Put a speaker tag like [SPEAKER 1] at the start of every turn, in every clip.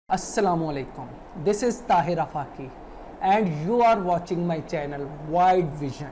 [SPEAKER 1] Assalamu alaikum. This is Tahir Afaki and you are watching my channel Wide Vision.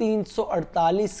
[SPEAKER 1] 348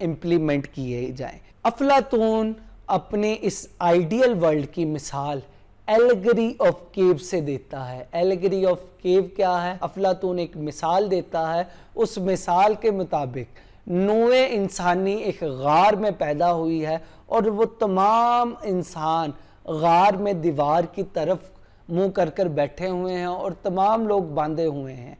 [SPEAKER 1] implement کیے جائیں۔ افلاطون اپنے اس ideal world کی مثال ایلیگری of کیو سے دیتا ہے۔ ایلیگری آف کیو کیا ہے؟ افلاطون ایک مثال دیتا ہے، اس مثال کے مطابق نوع انسانی ایک غار میں پیدا ہوئی ہے اور وہ تمام انسان غار میں دیوار کی طرف منہ کر کر بیٹھے ہوئے ہیں اور تمام لوگ باندھے ہوئے ہیں۔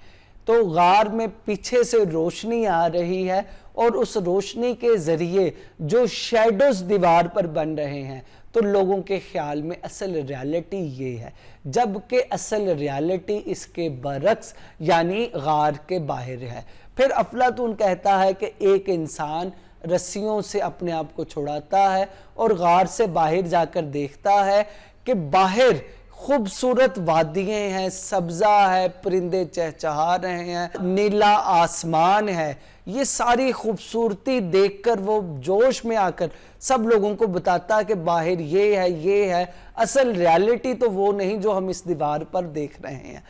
[SPEAKER 1] تو غار میں پیچھے سے روشنی آ رہی ہے اور اس روشنی کے ذریعے جو شیڈوز دیوار پر بن رہے ہیں تو لوگوں کے خیال میں اصل ریالٹی یہ ہے، جبکہ اصل ریالٹی اس کے برعکس یعنی غار کے باہر ہے۔ پھر افلاطون کہتا ہے کہ ایک انسان رسیوں سے اپنے آپ کو چھڑاتا ہے اور غار سے باہر جا کر دیکھتا ہے کہ باہر خوبصورت وادیاں ہیں، سبزہ ہے، پرندے چہچہا رہے ہیں، نیلا آسمان ہے۔ یہ ساری خوبصورتی دیکھ کر وہ جوش میں آ کر سب لوگوں کو بتاتا ہے کہ باہر یہ ہے، اصل ریالٹی تو وہ نہیں جو ہم اس دیوار پر دیکھ رہے ہیں۔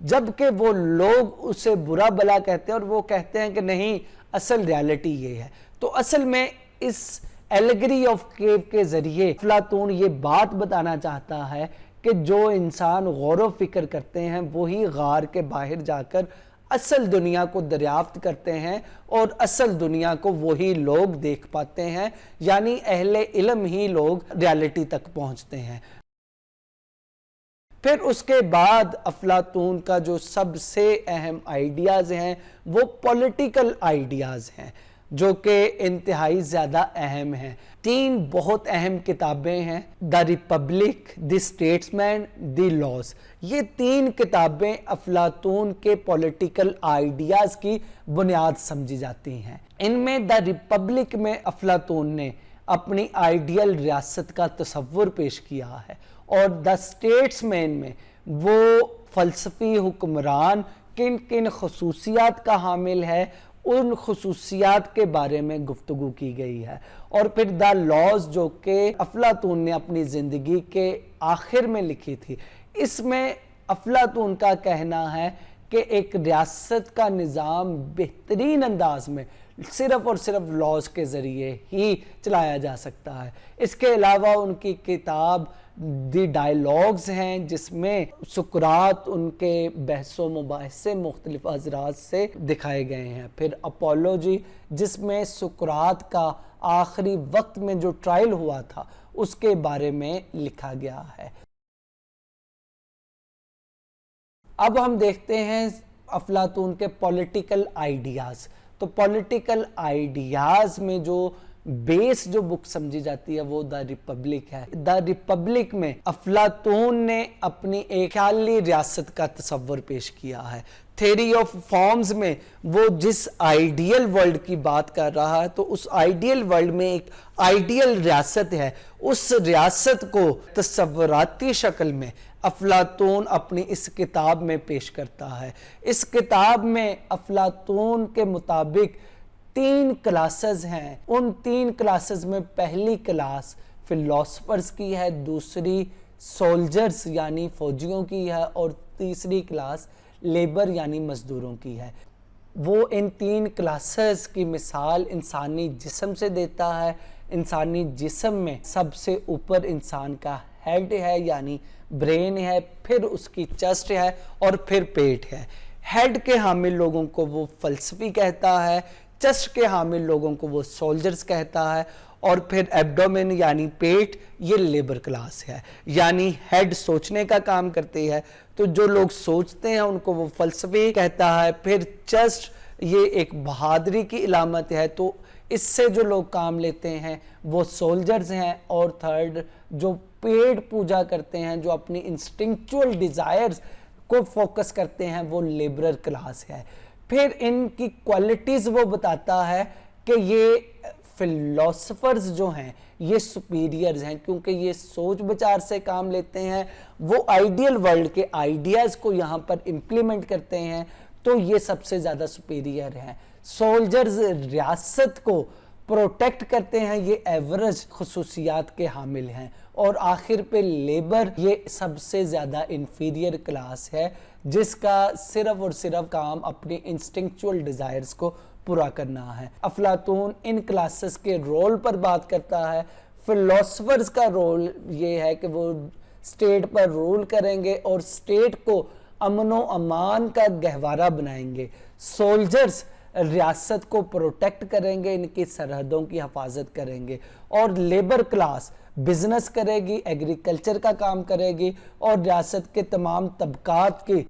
[SPEAKER 1] جبکہ وہ لوگ اسے برا بلا کہتے ہیں اور وہ کہتے ہیں کہ نہیں، اصل ریالٹی یہ ہے۔ تو اصل میں اس ایلیگری آف کیو کے ذریعے افلاطون یہ بات بتانا چاہتا ہے کہ جو انسان غور و فکر کرتے ہیں وہی غار کے باہر جا کر اصل دنیا کو دریافت کرتے ہیں اور اصل دنیا کو وہی لوگ دیکھ پاتے ہیں، یعنی اہل علم ہی لوگ ریالٹی تک پہنچتے ہیں۔ پھر اس کے بعد افلاطون کا جو سب سے اہم آئیڈیاز ہیں وہ پولیٹیکل آئیڈیاز ہیں، جو کہ انتہائی زیادہ اہم ہیں۔ 3 بہت اہم کتابیں ہیں، the Republic, the Statesman, the Laws. یہ 3 کتابیں افلاطون کے پولیٹیکل آئیڈیاز کی بنیاد سمجھی جاتی ہیں۔ ان میں دی ریپبلک میں افلاطون نے اپنی آئیڈیل ریاست کا تصور پیش کیا ہے، اور دی اسٹیٹسمین میں وہ فلسفی حکمران کن کن خصوصیات کا حامل ہے ان خصوصیات کے بارے میں گفتگو کی گئی ہے۔ اور پھر دی لاز جو کہ افلاطون نے اپنی زندگی کے آخر میں لکھی تھی، اس میں افلاطون کا کہنا ہے کہ ایک ریاست کا نظام بہترین انداز میں صرف اور صرف لاز کے ذریعے ہی چلایا جا سکتا ہے۔ اس کے علاوہ ان کی کتاب دی ڈائیلاگز ہیں، جس میں سقراط ان کے بحث و مباحثے مختلف حضرات سے دکھائے گئے ہیں۔ پھر اپولوجی، جس میں سقراط کا آخری وقت میں جو ٹرائل ہوا تھا اس کے بارے میں لکھا گیا ہے۔ اب ہم دیکھتے ہیں افلاطون کے پولیٹیکل آئیڈیاز۔ تو پولیٹیکل آئیڈیاز میں جو بیس جو بک سمجھی جاتی ہے وہ دی ریپبلک ہے۔ دی ریپبلک میں افلاطون نے اپنی ایک خیالی ریاست کا تصور پیش کیا ہے۔ تھیوری آف فارمز میں وہ جس آئیڈیل ورلڈ کی بات کر رہا ہے تو اس آئیڈیل ورلڈ میں ایک آئیڈیل ریاست ہے، اس ریاست کو تصوراتی شکل میں افلاطون اپنی اس کتاب میں پیش کرتا ہے۔ اس کتاب میں افلاطون کے مطابق 3 کلاسز ہیں۔ ان 3 کلاسز میں پہلی کلاس فلاسفرز کی ہے، دوسری سولجرز یعنی فوجیوں کی ہے، اور تیسری کلاس لیبر یعنی مزدوروں کی ہے۔ وہ ان 3 کلاسز کی مثال انسانی جسم سے دیتا ہے۔ انسانی جسم میں سب سے اوپر انسان کا ہیڈ ہے یعنی برین ہے، پھر اس کی چسٹ ہے اور پھر پیٹ ہے۔ ہیڈ کے حامل لوگوں کو وہ فلسفی کہتا ہے، چسٹ کے حامل لوگوں کو وہ سولجرز کہتا ہے، اور پھر ایبڈومن یعنی پیٹ یہ لیبر کلاس ہے۔ یعنی ہیڈ سوچنے کا کام کرتی ہے تو جو لوگ سوچتے ہیں ان کو وہ فلسفی کہتا ہے، پھر چسٹ یہ ایک بہادری کی علامت ہے تو اس سے جو لوگ کام لیتے ہیں وہ سولجرز ہیں، اور تھرڈ جو پیٹ پوجا کرتے ہیں، جو اپنی انسٹنکچول ڈیزائرز کو فوکس کرتے ہیں، وہ لیبرر کلاس ہے۔ پھر ان کی کوالٹیز وہ بتاتا ہے کہ یہ فلاسفرز جو ہیں یہ سپیریئرز ہیں، کیونکہ یہ سوچ بچار سے کام لیتے ہیں، وہ آئیڈیل ورلڈ کے آئیڈیاز کو یہاں پر امپلیمنٹ کرتے ہیں، تو یہ سب سے زیادہ سپیریئر ہیں۔ سولجرز ریاست کو پروٹیکٹ کرتے ہیں، یہ ایوریج خصوصیات کے حامل ہیں، اور آخر پہ لیبر یہ سب سے زیادہ انفیریئر کلاس ہے، جس کا صرف اور صرف کام اپنی انسٹنکچول ڈیزائرز کو پورا کرنا ہے۔ افلاطون ان کلاسز کے رول پر بات کرتا ہے۔ فلاسفرز کا رول یہ ہے کہ وہ اسٹیٹ پر رول کریں گے اور اسٹیٹ کو امن و امان کا گہوارہ بنائیں گے۔ سولجرز ریاست کو پروٹیکٹ کریں گے، ان کی سرحدوں کی حفاظت کریں گے، اور لیبر کلاس بزنس کرے گی، ایگریکلچر کا کام کرے گی، اور ریاست کے تمام طبقات کی۔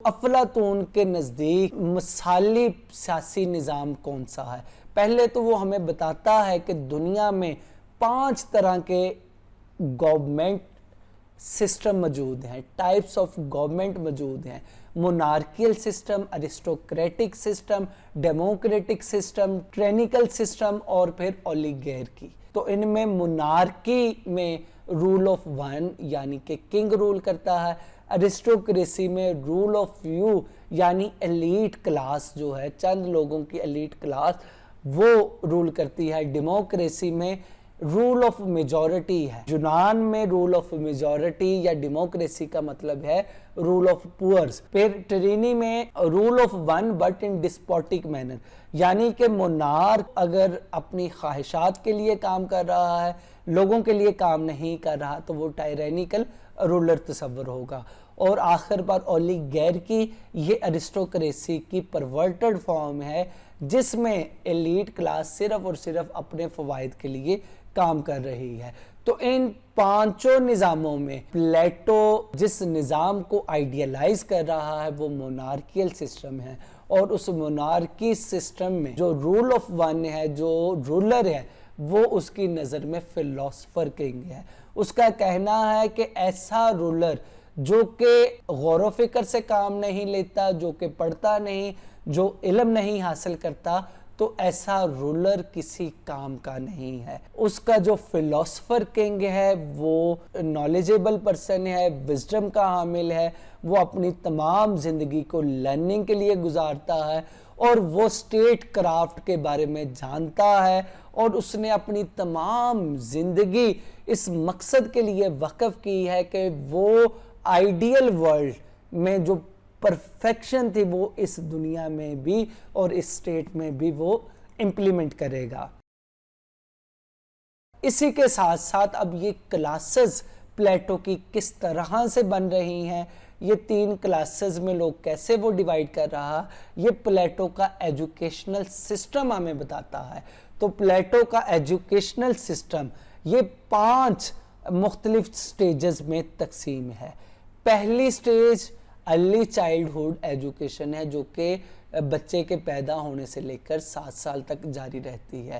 [SPEAKER 1] افلاطون کے نزدیک مثالی سیاسی نظام کون سا ہے؟ پہلے تو وہ ہمیں بتاتا ہے کہ دنیا میں 5 طرح کے گورنمنٹ سسٹم موجود ہیں، ٹائپس آف گورنمنٹ موجود ہیں۔ Monarchical system, aristocratic system, democratic system, tyrannical system, اور پھر اولیگارکی۔ تو ان میں مونارکی میں رول آف ون یعنی کہ کنگ رول کرتا ہے، ارسٹوکریسی میں رول آف فیو یعنی ایلیٹ کلاس جو ہے، چند لوگوں کی ایلیٹ کلاس وہ رول کرتی ہے، ڈیموکریسی میں رول آف میجورٹی ہے۔ یونان میں رول آف میجورٹی یا ڈیموکریسی کا مطلب ہے رول آف پورز۔ پھر ٹرینی میں rule of one but in despotic manner, یعنی کہ مونارک اگر اپنی خواہشات کے لیے کام کر رہا ہے، لوگوں کے لیے کام نہیں کر رہا، تو وہ ٹائرینیکل رولر تصور ہوگا۔ اور آخر پر اولیگارکی، یہ ارسٹوکریسی کی پرورٹڈ فارم ہے جس میں ایلیٹ کلاس صرف اور صرف اپنے فوائد کے لیے کام کر رہی ہے۔ تو ان 5 نظاموں میں پلیٹو جس نظام کو آئیڈیلائز کر رہا ہے وہ مونارکیل سسٹم ہے، اور اس مونارکی سسٹم میں جو رول آف ون ہے، جو رولر ہے، وہ اس کی نظر میں فلاسفر کنگ ہے۔ اس کا کہنا ہے کہ ایسا رولر جو کہ غور و فکر سے کام نہیں لیتا، جو کہ پڑھتا نہیں، جو علم نہیں حاصل کرتا، تو ایسا رولر کسی کام کا نہیں ہے۔ اس کا جو فلاسفر کنگ ہے وہ نالجیبل پرسن ہے، وزڈم کا حامل ہے، وہ اپنی تمام زندگی کو لرننگ کے لیے گزارتا ہے، اور وہ اسٹیٹ کرافٹ کے بارے میں جانتا ہے، اور اس نے اپنی تمام زندگی اس مقصد کے لیے وقف کی ہے کہ وہ آئیڈیل ورلڈ میں جو پرفیکشن تھی وہ اس دنیا میں بھی اور اس اسٹیٹ میں بھی وہ امپلیمنٹ کرے گا۔ اسی کے ساتھ ساتھ اب یہ کلاسز پلیٹو کی کس طرح سے بن رہی ہیں، یہ 3 کلاسز میں لوگ کیسے وہ ڈیوائیڈ کر رہا، یہ پلیٹو کا ایجوکیشنل سسٹم ہمیں بتاتا ہے۔ تو پلیٹو کا ایجوکیشنل سسٹم یہ 5 مختلف سٹیجز میں تقسیم ہے۔ پہلی سٹیج ارلی چائلڈہڈ ایجوکیشن ہے، جو کہ بچے کے پیدا ہونے سے لے کر 7 سال تک جاری رہتی ہے۔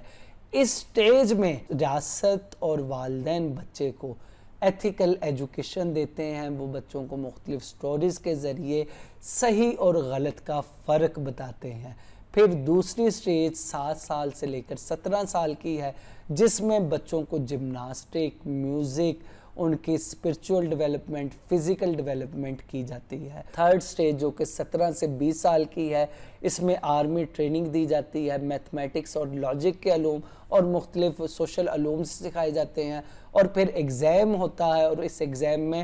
[SPEAKER 1] اس سٹیج میں ریاست اور والدین بچے کو ایتھیکل ایجوکیشن دیتے ہیں، وہ بچوں کو مختلف سٹوریز کے ذریعے صحیح اور غلط کا فرق بتاتے ہیں۔ پھر دوسری سٹیج 7 سال سے لے کر 17 سال کی ہے، جس میں بچوں کو جمناسٹک، میوزک، ان کی اسپرچول ڈیولپمنٹ، فزیکل ڈیولپمنٹ کی جاتی ہے۔ تھرڈ سٹیج جو کہ 17 سے 20 سال کی ہے، اس میں آرمی ٹریننگ دی جاتی ہے، میتھمیٹکس اور لاجک کے علوم اور مختلف سوشل علوم سکھائے جاتے ہیں، اور پھر ایگزام ہوتا ہے، اور اس ایگزام میں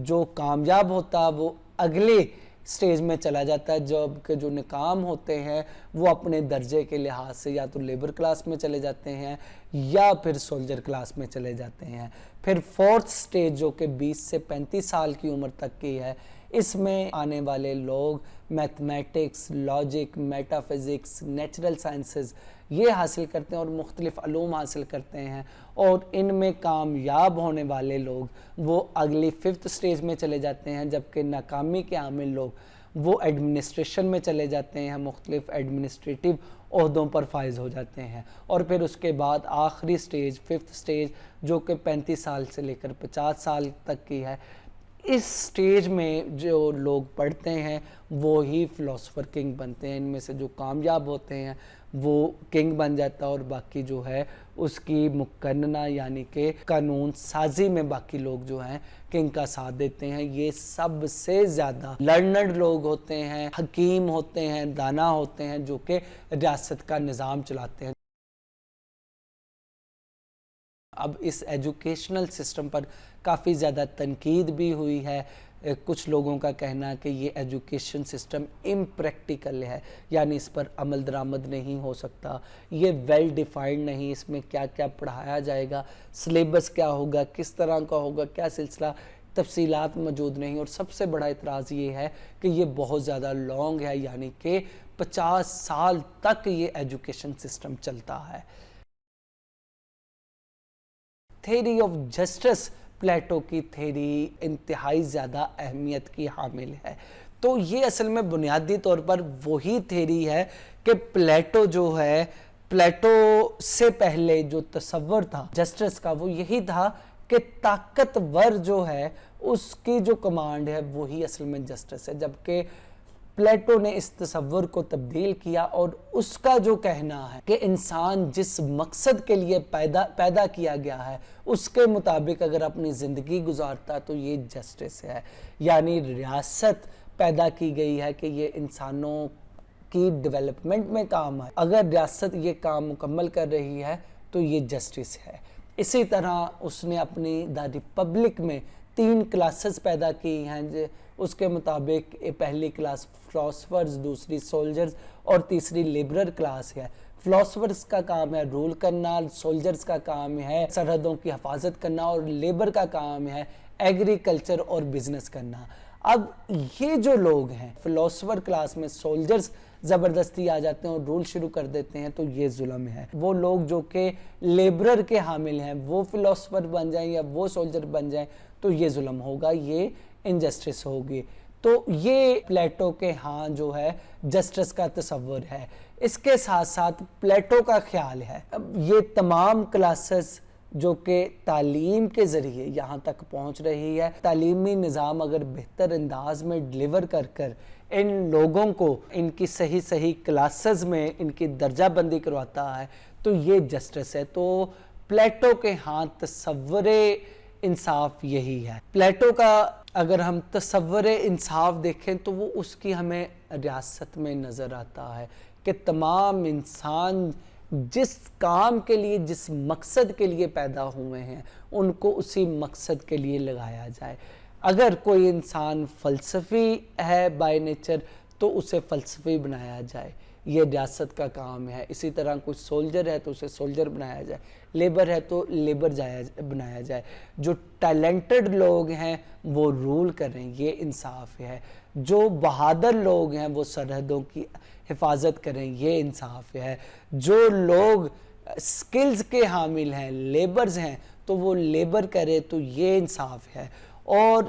[SPEAKER 1] جو کامیاب ہوتا ہے وہ اگلے سٹیج میں چلا جاتا ہے، جبکہ جو ناکام ہوتے ہیں وہ اپنے درجے کے لحاظ سے یا تو لیبر کلاس میں چلے جاتے ہیں یا پھر سولجر کلاس میں چلے جاتے ہیں۔ پھر فورتھ سٹیج جو کہ 20 سے 35 سال کی عمر تک کی ہے، اس میں آنے والے لوگ mathematics, logic, meta physics, natural sciences یہ حاصل کرتے ہیں اور مختلف علوم حاصل کرتے ہیں، اور ان میں کامیاب ہونے والے لوگ وہ اگلی 5th سٹیج میں چلے جاتے ہیں، جبکہ ناکامی کے عامل لوگ وہ ایڈمنسٹریشن میں چلے جاتے ہیں، مختلف ایڈمنسٹریٹو عہدوں پر فائز ہو جاتے ہیں۔ اور پھر اس کے بعد آخری سٹیج 5th سٹیج جو کہ 35 سال سے لے کر 50 سال تک کی ہے، اس سٹیج میں جو لوگ پڑھتے ہیں وہی فلاسفر کنگ بنتے ہیں۔ ان میں سے جو کامیاب ہوتے ہیں وہ کنگ بن جاتا ہے، اور باقی جو ہے اس کی مقننہ یعنی کہ قانون سازی میں باقی لوگ جو ہیں کنگ کا ساتھ دیتے ہیں۔ یہ سب سے زیادہ لرنڈ لوگ ہوتے ہیں، حکیم ہوتے ہیں، دانا ہوتے ہیں، جو کہ ریاست کا نظام چلاتے ہیں۔ اب اس ایجوکیشنل سسٹم پر کافی زیادہ تنقید بھی ہوئی ہے. کچھ لوگوں کا کہنا ہے کہ یہ ایجوکیشن سسٹم امپریکٹیکل ہے، یعنی اس پر عمل درآمد نہیں ہو سکتا، یہ ویل ڈیفائنڈ نہیں، اس میں کیا کیا پڑھایا جائے گا، سلیبس کیا ہوگا، کس طرح کا ہوگا، کیا سلسلہ، تفصیلات موجود نہیں. اور سب سے بڑا اعتراض یہ ہے کہ یہ بہت زیادہ لانگ ہے، یعنی کہ 50 سال تک یہ ایجوکیشن سسٹم چلتا ہے. تھیوری آف جسٹس، پلیٹو کی تھیوری انتہائی زیادہ اہمیت کی حامل ہے. تو یہ اصل میں بنیادی طور پر وہی تھیوری ہے کہ پلیٹو جو ہے، پلیٹو سے پہلے جو تصور تھا جسٹس کا وہ یہی تھا کہ طاقتور جو ہے اس کی جو کمانڈ ہے وہی اصل میں جسٹس ہے، جبکہ پلیٹو نے اس تصور کو تبدیل کیا اور اس کا جو کہنا ہے کہ انسان جس مقصد کے لیے پیدا کیا گیا ہے اس کے مطابق اگر اپنی زندگی گزارتا تو یہ جسٹس ہے. یعنی ریاست پیدا کی گئی ہے کہ یہ انسانوں کی ڈیولپمنٹ میں کام آئے، اگر ریاست یہ کام مکمل کر رہی ہے تو یہ جسٹس ہے. اسی طرح اس نے اپنی دا ریپبلک میں 3 کلاسز پیدا کی ہیں، اس کے مطابق پہلی کلاس فلاسفرز، دوسری سولجرز اور تیسری لیبرر کلاس ہے. فلاسفرز کا کام ہے رول کرنا، سولجرز کا کام ہے سرحدوں کی حفاظت کرنا اور لیبر کا کام ہے ایگریکلچر اور بزنس کرنا. اب یہ جو لوگ ہیں فلاسفر کلاس میں سولجرز زبردستی آ جاتے ہیں اور رول شروع کر دیتے ہیں تو یہ ظلم ہے. وہ لوگ جو کہ لیبرر کے حامل ہیں وہ فلاسفر بن جائیں یا وہ سولجر بن جائیں تو یہ ظلم ہوگا، یہ انجسٹس ہوگی. تو یہ پلیٹو کے ہاں جو ہے جسٹس کا تصور ہے. اس کے ساتھ ساتھ پلیٹو کا خیال ہے اب یہ تمام کلاسز جو کہ تعلیم کے ذریعے یہاں تک پہنچ رہی ہے، تعلیمی نظام اگر بہتر انداز میں ڈیلیور کر ان لوگوں کو ان کی صحیح کلاسز میں ان کی درجہ بندی کرواتا ہے تو یہ جسٹس ہے. تو پلیٹو کے ہاں تصور انصاف یہی ہے. پلیٹو کا اگر ہم تصور انصاف دیکھیں تو وہ اس کی ہمیں ریاست میں نظر آتا ہے کہ تمام انسان جس کام کے لیے جس مقصد کے لیے پیدا ہوئے ہیں ان کو اسی مقصد کے لیے لگایا جائے. اگر کوئی انسان فلسفی ہے بائی نیچر تو اسے فلسفی بنایا جائے، یہ ریاست کا کام ہے. اسی طرح کوئی سولجر ہے تو اسے سولجر بنایا جائے، لیبر ہے تو لیبر بنایا جائے. جو ٹیلنٹڈ لوگ ہیں وہ رول کریں، یہ انصاف ہے. جو بہادر لوگ ہیں وہ سرحدوں کی حفاظت کریں، یہ انصاف ہے. جو لوگ سکلز کے حامل ہیں، لیبرز ہیں تو وہ لیبر کرے تو یہ انصاف ہے. اور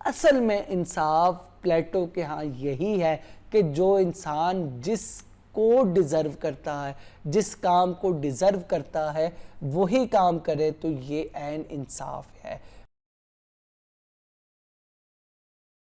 [SPEAKER 1] اصل میں انصاف پلیٹو کے ہاں یہی ہے کہ جو انسان جس کو ڈیزرو کرتا ہے، جس کام کو ڈیزرو کرتا ہے وہی کام کرے تو یہ عین انصاف ہے.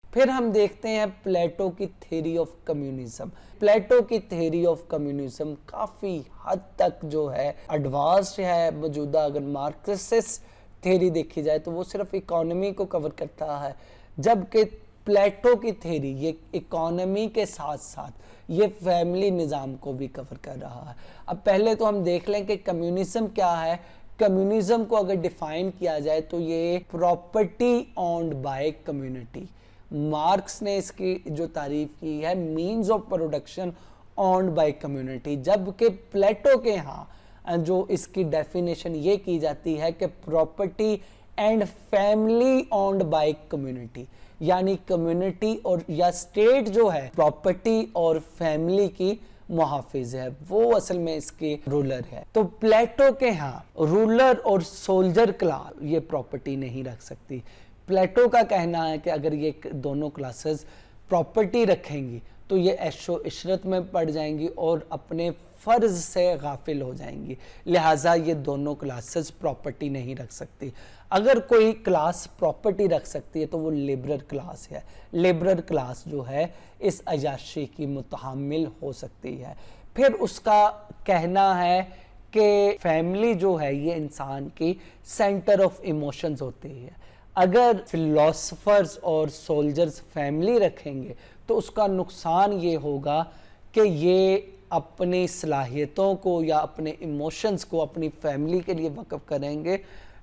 [SPEAKER 1] پھر ہم دیکھتے ہیں پلیٹو کی تھیوری آف کمیونزم. پلیٹو کی تھیوری آف کمیونزم کافی حد تک جو ہے ایڈوانسڈ ہے. موجودہ اگر مارکسسٹ تھیوری دیکھی جائے تو وہ صرف اکانومی کو کور کرتا ہے، جبکہ پلیٹو کی تھیوری یہ اکانومی کے ساتھ ساتھ یہ فیملی نظام کو بھی کور کر رہا ہے. اب پہلے تو ہم دیکھ لیں کہ کمیونزم کیا ہے. کمیونزم کو اگر ڈیفائن کیا جائے تو یہ property owned by community. Marx نے اس کی جو تعریف کی ہے means of production owned by community, جبکہ پلیٹو کے ہاں جو اس کی ڈیفینیشن یہ کی جاتی ہے کہ property and family owned by community, یعنی کمیونٹی اور یا اسٹیٹ جو ہے پراپرٹی اور فیملی کی محافظ ہے، وہ اصل میں اس کی رولر ہے. تو پلیٹو کے ہاں رولر اور سولجر کلاس یہ پراپرٹی نہیں رکھ سکتی. پلیٹو کا کہنا ہے کہ اگر یہ دونوں کلاسز پراپرٹی رکھیں گی تو یہ عیش و عشرت میں پڑ جائیں گی اور اپنے فرض سے غافل ہو جائیں گی، لہٰذا یہ دونوں کلاسز پراپرٹی نہیں رکھ سکتی. اگر کوئی کلاس پراپرٹی رکھ سکتی ہے تو وہ لیبرر کلاس ہے. لیبرر کلاس جو ہے اس عیاشی کی متحمل ہو سکتی ہے. پھر اس کا کہنا ہے کہ فیملی جو ہے یہ انسان کی سینٹر آف ایموشنز ہوتی ہے. اگر فلاسفرز اور سولجرز فیملی رکھیں گے تو اس کا نقصان یہ ہوگا کہ یہ اپنی صلاحیتوں کو یا اپنے ایموشنز کو اپنی فیملی کے لیے وقف کریں گے،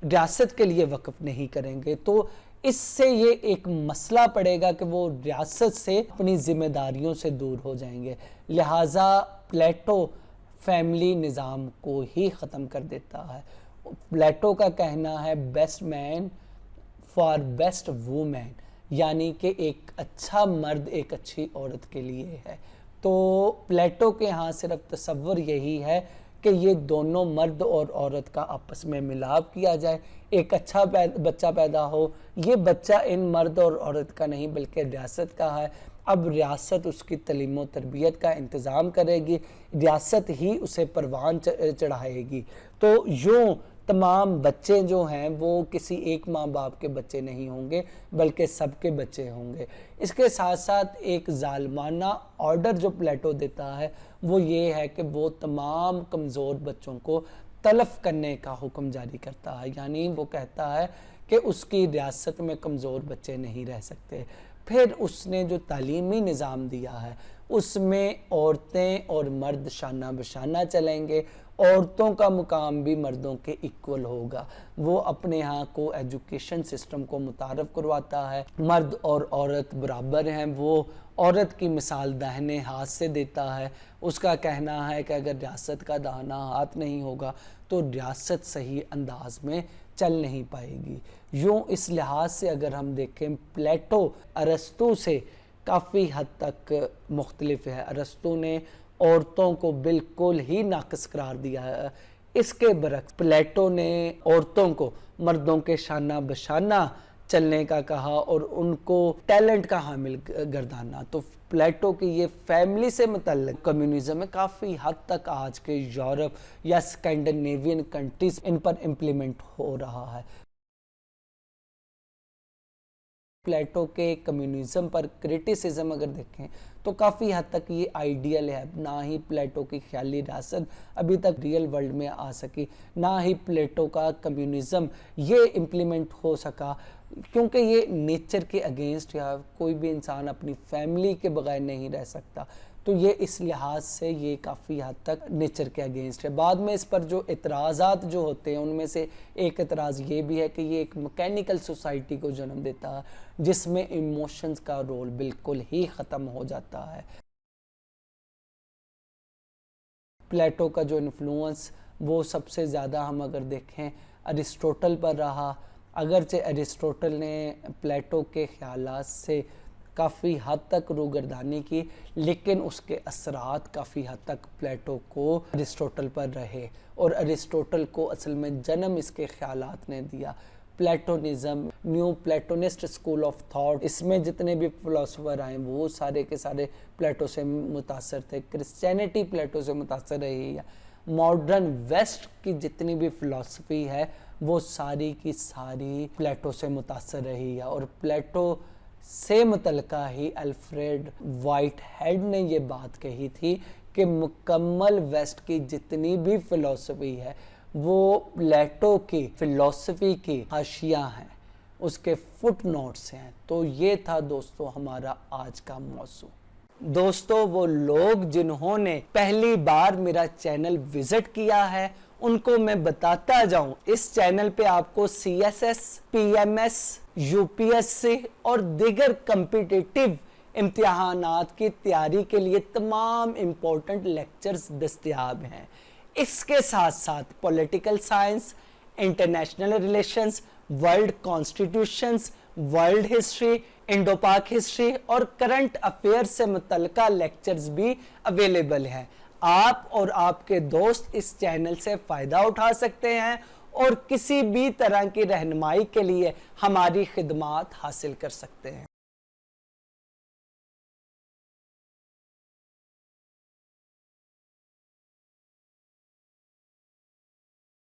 [SPEAKER 1] ریاست کے لیے وقف نہیں کریں گے، تو اس سے یہ ایک مسئلہ پڑے گا کہ وہ ریاست سے اپنی ذمہ داریوں سے دور ہو جائیں گے۔ لہٰذا پلیٹو فیملی نظام کو ہی ختم کر دیتا ہے۔ پلیٹو کا کہنا ہے best man for best woman, یعنی کہ ایک اچھا مرد ایک اچھی عورت کے لیے ہے۔ تو پلیٹو کے ہاں صرف تصور یہی ہے کہ یہ دونوں مرد اور عورت کا آپس میں ملاپ کیا جائے، ایک اچھا بچہ پیدا ہو۔ یہ بچہ ان مرد اور عورت کا نہیں بلکہ ریاست کا ہے۔ اب ریاست اس کی تعلیم و تربیت کا انتظام کرے گی، ریاست ہی اسے پروان چڑھائے گی۔ تو یوں تمام بچے جو ہیں وہ کسی ایک ماں باپ کے بچے نہیں ہوں گے بلکہ سب کے بچے ہوں گے۔ اس کے ساتھ ساتھ ایک ظالمانہ آرڈر جو پلیٹو دیتا ہے وہ یہ ہے کہ وہ تمام کمزور بچوں کو تلف کرنے کا حکم جاری کرتا ہے، یعنی وہ کہتا ہے کہ اس کی ریاست میں کمزور بچے نہیں رہ سکتے۔ پھر اس نے جو تعلیمی نظام دیا ہے اس میں عورتیں اور مرد شانہ بشانہ چلیں گے، عورتوں کا مقام بھی مردوں کے ایکول ہوگا۔ وہ اپنے ہاں کو ایجوکیشن سسٹم کو متعارف کرواتا ہے، مرد اور عورت برابر ہیں، وہ عورت کی مثال داہنے ہاتھ سے دیتا ہے۔ اس کا کہنا ہے کہ اگر ریاست کا داہنا ہاتھ نہیں ہوگا تو ریاست صحیح انداز میں چل نہیں پائے گی۔ یوں اس لحاظ سے اگر ہم دیکھیں پلیٹو ارسطو سے کافی حد تک مختلف ہے۔ ارسطو نے عورتوں کو بالکل ہی ناقص قرار دیا ہے، اس کے برعکس پلیٹو نے عورتوں کو مردوں کے شانہ بشانہ چلنے کا کہا اور ان کو ٹیلنٹ کا حامل گردانا۔ تو پلیٹو کی یہ فیملی سے متعلق کمیونزم میں کافی حد تک آج کے یورپ یا اسکینڈینیوین کنٹریز ان پر امپلیمنٹ ہو رہا ہے۔ پلیٹو کے کمیونزم پر کرٹیسزم اگر دیکھیں تو کافی حد تک یہ آئیڈیل ہے، نہ ہی پلیٹو کی خیالی ریاست ابھی تک ریئل ورلڈ میں آ سکی، نہ ہی پلیٹو کا کمیونزم یہ امپلیمنٹ ہو سکا، کیونکہ یہ نیچر کے اگینسٹ ہے، کوئی بھی انسان اپنی فیملی کے بغیر نہیں رہ سکتا۔ تو یہ اس لحاظ سے یہ کافی حد تک نیچر کے اگینسٹ ہے۔ بعد میں اس پر جو اعتراضات جو ہوتے ہیں ان میں سے ایک اعتراض یہ بھی ہے کہ یہ ایک میکینیکل سوسائٹی کو جنم دیتا ہے جس میں ایموشنز کا رول بالکل ہی ختم ہو جاتا ہے۔ پلیٹو کا جو انفلوئنس وہ سب سے زیادہ ہم اگر دیکھیں ارسطوٹل پر رہا، اگرچہ ارسطوٹل نے پلیٹو کے خیالات سے کافی حد تک روگردانی کی، لیکن اس کے اثرات کافی حد تک پلیٹو کو ارسطوٹل پر رہے اور ارسطوٹل کو اصل میں جنم اس کے خیالات نے دیا۔ پلیٹونزم، نیو پلیٹونسٹ اسکول آف تھاٹ، اس میں جتنے بھی فلاسفر آئے وہ سارے کے سارے پلیٹو سے متاثر تھے۔ کرسچینٹی پلیٹو سے متاثر رہی ہے۔ ماڈرن ویسٹ کی جتنی بھی فلاسفی ہے وہ ساری کی ساری پلیٹو سے متاثر رہی ہے، اور پلیٹو سے متعلقہ ہی الفریڈ وائٹ ہیڈ نے یہ بات کہی تھی کہ مکمل ویسٹ کی جتنی بھی فلاسفی ہے وہ پلیٹو کی فلاسفی کی حاشیہ ہیں، اس کے فٹ نوٹس ہیں۔ تو یہ تھا دوستو ہمارا آج کا موضوع۔ دوستو وہ لوگ جنہوں نے پہلی بار میرا چینل وزٹ کیا ہے ان کو میں بتاتا جاؤں، اس چینل پہ آپ کو CSS، PMS، UPSC اور دیگر کمپیٹیٹیو امتحانات کی تیاری کے لیے تمام امپورٹنٹ لیکچرز دستیاب ہیں۔ اس کے ساتھ ساتھ political science, international relations, world constitutions, world history, Indo Pak history اور کرنٹ افیئر سے متعلقہ لیکچرز بھی اویلیبل ہیں۔ آپ اور آپ کے دوست اس چینل سے فائدہ اٹھا سکتے ہیں اور کسی بھی طرح کی رہنمائی کے لیے ہماری خدمات حاصل کر سکتے ہیں۔